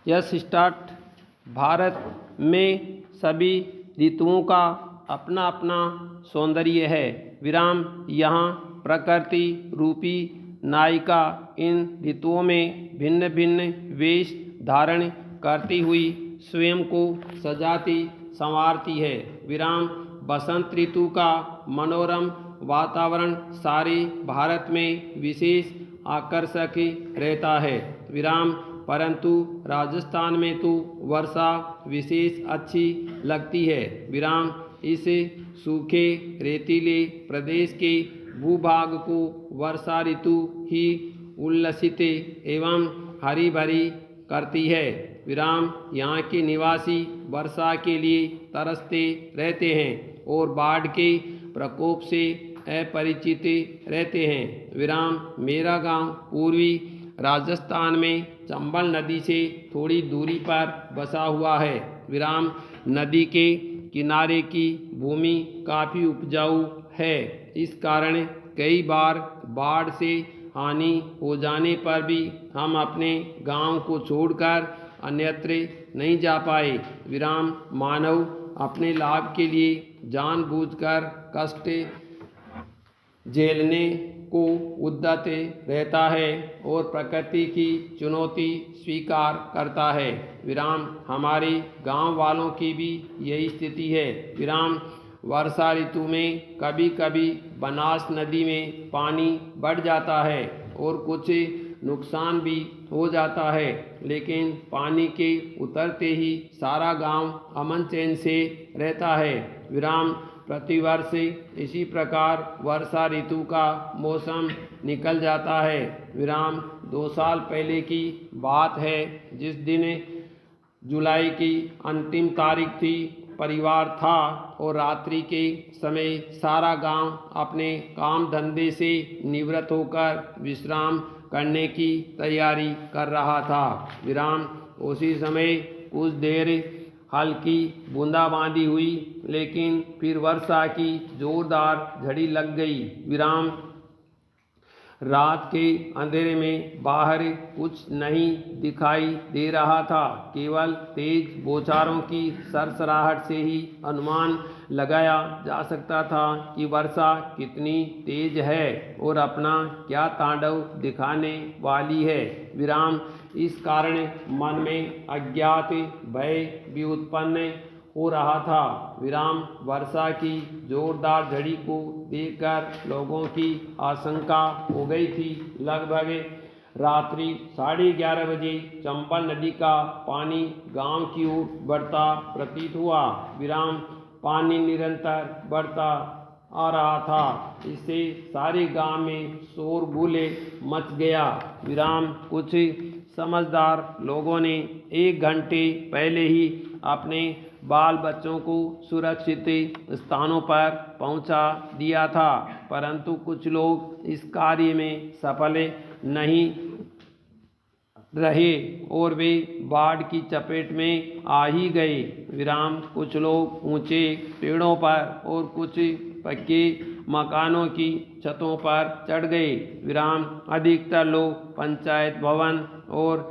Yes start. Bharat में सभी ऋतुओं का अपना अपना सौंदर्य है विराम। यहाँ प्रकृति रूपी नायिका इन ऋतुओं में भिन्न भिन्न वेश धारण करती हुई स्वयं को सजाती संवारती है विराम। बसंत ऋतु का मनोरम वातावरण सारे भारत में विशेष आकर्षक रहता है विराम। परंतु राजस्थान में तो वर्षा विशेष अच्छी लगती है विराम। इस सूखे रेतीले प्रदेश के भूभाग को वर्षा ऋतु ही उल्लसित एवं हरी भरी करती है विराम। यहाँ के निवासी वर्षा के लिए तरसते रहते हैं और बाढ़ के प्रकोप से अपरिचित रहते हैं विराम। मेरा गांव पूर्वी राजस्थान में चंबल नदी से थोड़ी दूरी पर बसा हुआ है विराम। नदी के किनारे की भूमि काफ़ी उपजाऊ है। इस कारण कई बार बाढ़ से हानि हो जाने पर भी हम अपने गांव को छोड़कर अन्यत्र नहीं जा पाए विराम। मानव अपने लाभ के लिए जानबूझकर कष्ट झेलने को उद्यत रहता है और प्रकृति की चुनौती स्वीकार करता है विराम। हमारे गांव वालों की भी यही स्थिति है विराम। वर्षा ऋतु में कभी कभी बनास नदी में पानी बढ़ जाता है और कुछ नुकसान भी हो जाता है, लेकिन पानी के उतरते ही सारा गांव अमन चैन से रहता है विराम। प्रतिवर्ष इसी प्रकार वर्षा ऋतु का मौसम निकल जाता है विराम। 2 साल पहले की बात है जिस दिन जुलाई की अंतिम तारीख थी। परिवार था और रात्रि के समय सारा गांव अपने काम धंधे से निवृत्त होकर विश्राम करने की तैयारी कर रहा था विराम। उसी समय कुछ देर हल्की बूंदाबांदी हुई, लेकिन फिर वर्षा की जोरदार झड़ी लग गई विराम। रात के अंधेरे में बाहर कुछ नहीं दिखाई दे रहा था, केवल तेज बौछारों की सरसराहट से ही अनुमान लगाया जा सकता था कि वर्षा कितनी तेज है और अपना क्या तांडव दिखाने वाली है विराम। इस कारण मन में अज्ञात भय भी उत्पन्न हो रहा था विराम। वर्षा की जोरदार झड़ी को देखकर लोगों की आशंका हो गई थी। लगभग रात्रि 11:30 बजे चंबल नदी का पानी गांव की ओर बढ़ता प्रतीत हुआ विराम। पानी निरंतर बढ़ता आ रहा था, इससे सारे गांव में शोरगुल मच गया विराम। कुछ समझदार लोगों ने 1 घंटे पहले ही अपने बाल बच्चों को सुरक्षित स्थानों पर पहुंचा दिया था, परंतु कुछ लोग इस कार्य में सफल नहीं रहे और वे बाढ़ की चपेट में आ ही गए विराम। कुछ लोग ऊंचे पेड़ों पर और कुछ पक्के मकानों की छतों पर चढ़ गए विराम। अधिकतर लोग पंचायत भवन और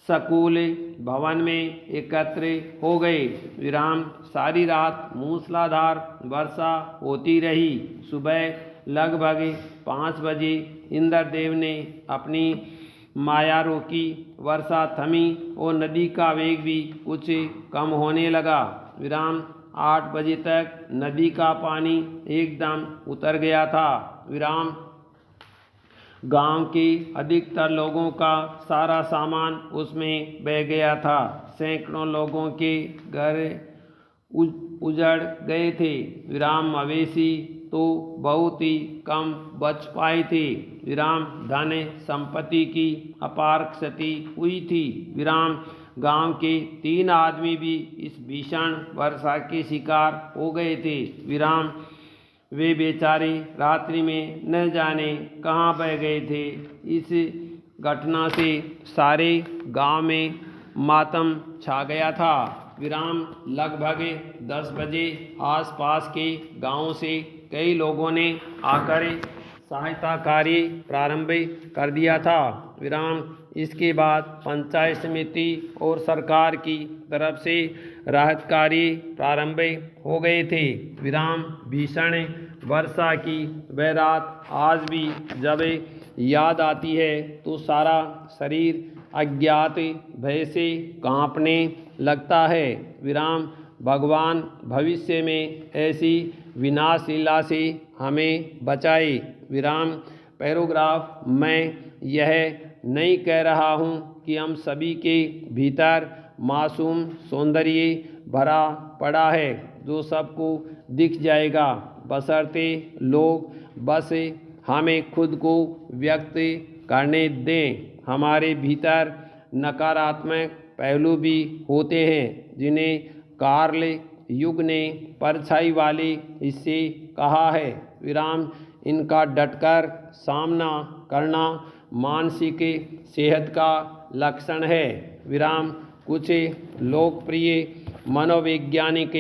स्कूल भवन में एकत्र हो गए विराम। सारी रात मूसलाधार वर्षा होती रही। सुबह लगभग 5 बजे इंद्रदेव ने अपनी माया रोकी, वर्षा थमी और नदी का वेग भी कुछ कम होने लगा विराम। 8 बजे तक नदी का पानी एकदम उतर गया था विराम। गांव के अधिकतर लोगों का सारा सामान उसमें बह गया था। सैकड़ों लोगों के घर उजड़ गए थे विराम। मवेशी तो बहुत ही कम बच पाए थे विराम। धन संपत्ति की अपार क्षति हुई थी विराम। गांव के 3 आदमी भी इस भीषण वर्षा के शिकार हो गए थे विराम। वे बेचारे रात्रि में न जाने कहाँ बह गए थे। इस घटना से सारे गांव में मातम छा गया था विराम। लगभग 10 बजे आसपास के गांवों से कई लोगों ने आकर सहायता कार्य प्रारंभ कर दिया था विराम। इसके बाद पंचायत समिति और सरकार की तरफ से राहत कार्य प्रारंभ हो गए थे। विराम भीषण वर्षा की वह रात आज भी जब याद आती है तो सारा शरीर अज्ञात भय से कांपने लगता है। विराम भगवान भविष्य में ऐसी विनाश लीला से हमें बचाए। विराम पैराग्राफ मैं यह नहीं कह रहा हूँ कि हम सभी के भीतर मासूम सौंदर्य भरा पड़ा है जो सबको दिख जाएगा, बशर्ते लोग बस हमें खुद को व्यक्त करने दें। हमारे भीतर नकारात्मक पहलू भी होते हैं जिन्हें कार्ल युग ने परछाई वाले हिस्से कहा है। विराम इनका डटकर सामना करना मानसिक सेहत का लक्षण है। विराम कुछ लोकप्रिय मनोवैज्ञानिक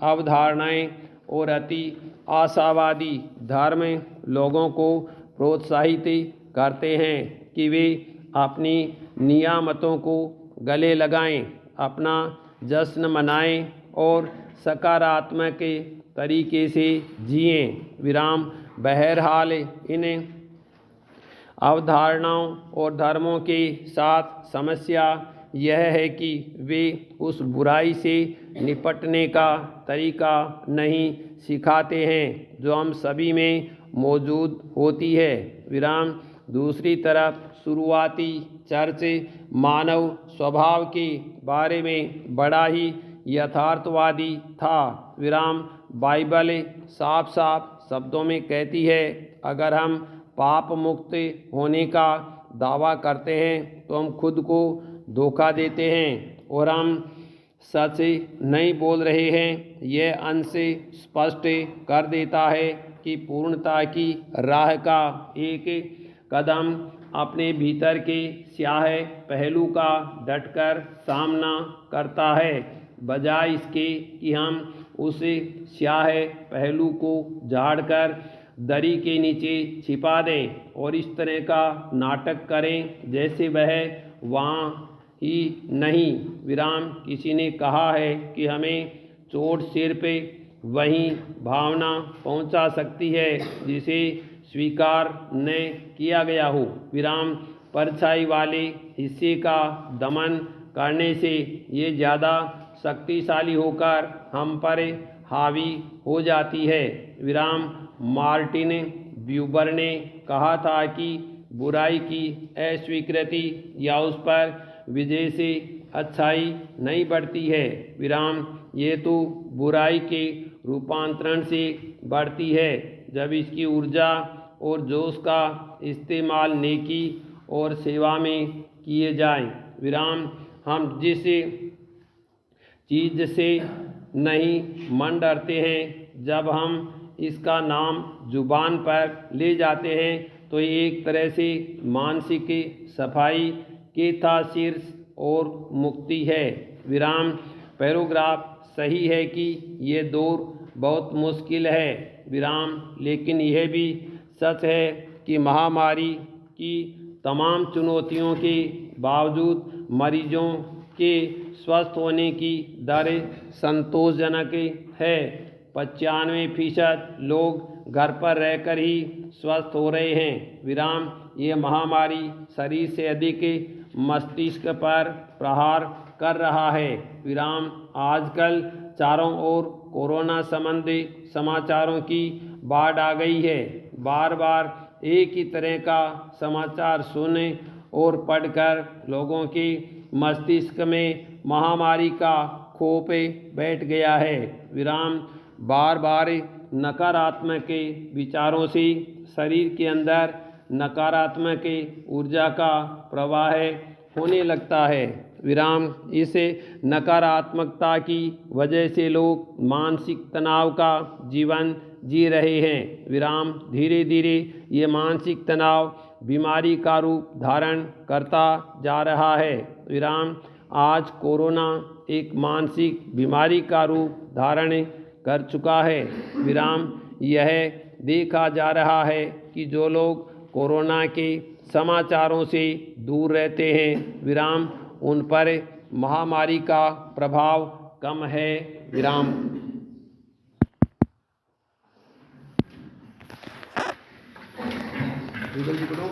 अवधारणाएं और अति आशावादी धर्म लोगों को प्रोत्साहित करते हैं कि वे अपनी नियामतों को गले लगाएं, अपना जश्न मनाएं और सकारात्मक तरीके से जिएं। विराम बहरहाल इन अवधारणाओं और धर्मों के साथ समस्या यह है कि वे उस बुराई से निपटने का तरीका नहीं सिखाते हैं जो हम सभी में मौजूद होती है। विराम दूसरी तरफ शुरुआती चर्च मानव स्वभाव के बारे में बड़ा ही यथार्थवादी था। विराम बाइबल साफ साफ शब्दों में कहती है, अगर हम पाप मुक्त होने का दावा करते हैं तो हम खुद को धोखा देते हैं और हम सच नहीं बोल रहे हैं। यह अंश स्पष्ट कर देता है कि पूर्णता की राह का एक कदम अपने भीतर के स्याह पहलू का डटकर सामना करता है, बजाय इसके कि हम उस स्याह पहलू को झाड़कर दरी के नीचे छिपा दें और इस तरह का नाटक करें जैसे वह वहाँ ही नहीं। विराम किसी ने कहा है कि हमें चोट सिर पे वही भावना पहुँचा सकती है जिसे स्वीकार न किया गया हो। विराम परछाई वाले हिस्से का दमन करने से ये ज़्यादा शक्तिशाली होकर हम पर हावी हो जाती है। विराम मार्टिन ब्यूबर ने कहा था कि बुराई की अस्वीकृति या उस पर विजय से अच्छाई नहीं बढ़ती है। विराम ये तो बुराई के रूपांतरण से बढ़ती है जब इसकी ऊर्जा और जोश का इस्तेमाल नेकी और सेवा में किए जाए। विराम हम जिस चीज़ से नहीं मन डरते हैं, जब हम इसका नाम जुबान पर ले जाते हैं तो एक तरह से मानसिक सफाई के तासीर और मुक्ति है। विराम पैराग्राफ सही है कि ये दौर बहुत मुश्किल है। विराम लेकिन यह भी सच है कि महामारी की तमाम चुनौतियों के बावजूद मरीजों के स्वस्थ होने की दर संतोषजनक है। 95% लोग घर पर रहकर ही स्वस्थ हो रहे हैं। विराम ये महामारी शरीर से अधिक मस्तिष्क पर प्रहार कर रहा है। विराम आजकल चारों ओर कोरोना संबंधी समाचारों की बाढ़ आ गई है। बार बार एक ही तरह का समाचार सुने और पढ़कर लोगों के मस्तिष्क में महामारी का खौफ बैठ गया है। विराम बार बार नकारात्मक विचारों से शरीर के अंदर नकारात्मक ऊर्जा का प्रवाह होने लगता है। विराम इस नकारात्मकता की वजह से लोग मानसिक तनाव का जीवन जी रहे हैं। विराम धीरे धीरे ये मानसिक तनाव बीमारी का रूप धारण करता जा रहा है। विराम आज कोरोना एक मानसिक बीमारी का रूप धारण कर चुका है। विराम यह देखा जा रहा है कि जो लोग कोरोना के समाचारों से दूर रहते हैं। विराम उन पर महामारी का प्रभाव कम है। विराम। गूगल जी बोलो।